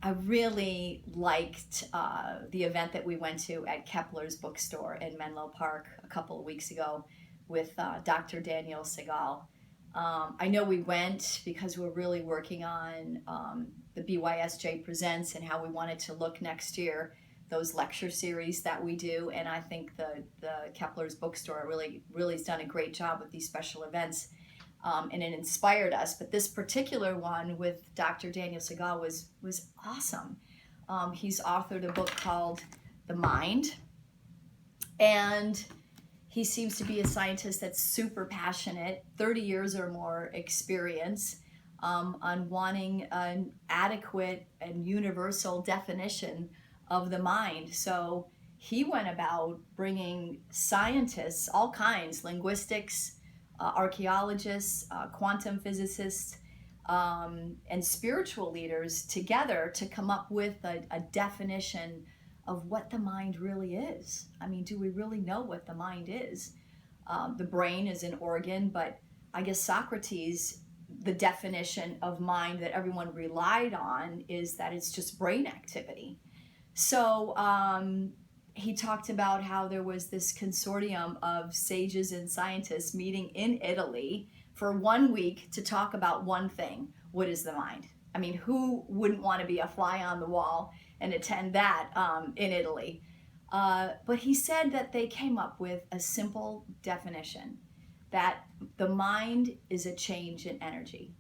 I really liked the event that we went to at Kepler's bookstore in Menlo Park a couple of weeks ago with Dr. Daniel Siegel. I know we went because we're really working on the BYSJ Presents and how we want it to look next year, those lecture series that we do. And I think the Kepler's bookstore really has done a great job with these special events. And it inspired us. But this particular one with Dr. Daniel Siegel was awesome. He's authored a book called The Mind, and he seems to be a scientist that's super passionate, 30 years or more experience on wanting an adequate and universal definition of the mind. So he went about bringing scientists, all kinds, linguistics, archaeologists, quantum physicists, and spiritual leaders together to come up with a definition of what the mind really is. I mean, do we really know what the mind is? The brain is an organ, but I guess Socrates, the definition of mind that everyone relied on is that it's just brain activity. So he talked about how there was this consortium of sages and scientists meeting in Italy for 1 week to talk about one thing. What is the mind? I mean, who wouldn't want to be a fly on the wall and attend that in Italy? But he said that they came up with a simple definition, that the mind is a change in energy.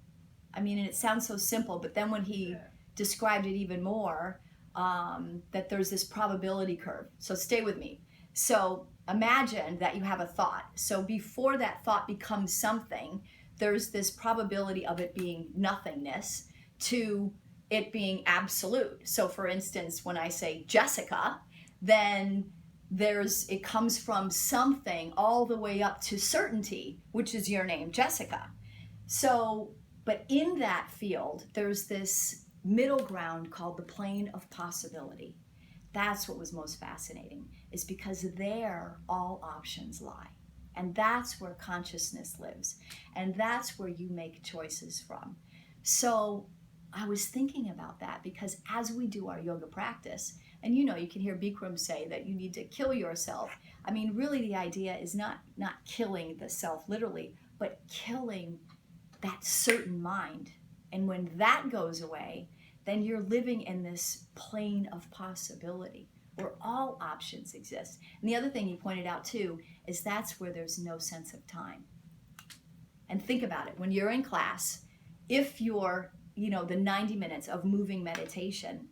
I mean, and it sounds so simple, but then when he described it even more, that there's this probability curve. So stay with me. So imagine that you have a thought. So before that thought becomes something, there's this probability of it being nothingness to it being absolute. So for instance, when I say Jessica, then it comes from something all the way up to certainty, which is your name, Jessica. So, but in that field, there's this middle ground called the plane of possibility. That's what was most fascinating, is because there all options lie. And that's where consciousness lives. And that's where you make choices from. So I was thinking about that because as we do our yoga practice, and you can hear Bikram say that you need to kill yourself. I mean, really the idea is not killing the self literally, but killing that certain mind. And when that goes away, then you're living in this plane of possibility where all options exist. And the other thing he pointed out too is that's where there's no sense of time. And think about it, when you're in class, if you're, the 90 minutes of moving meditation,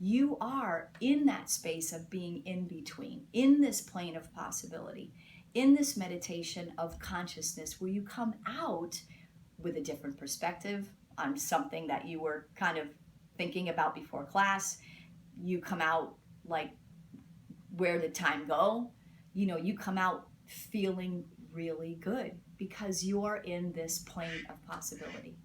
you are in that space of being in between, in this plane of possibility, in this meditation of consciousness where you come out with a different perspective on something that you were kind of thinking about before class. You come out like, where did time go? You come out feeling really good because you're in this plane of possibility.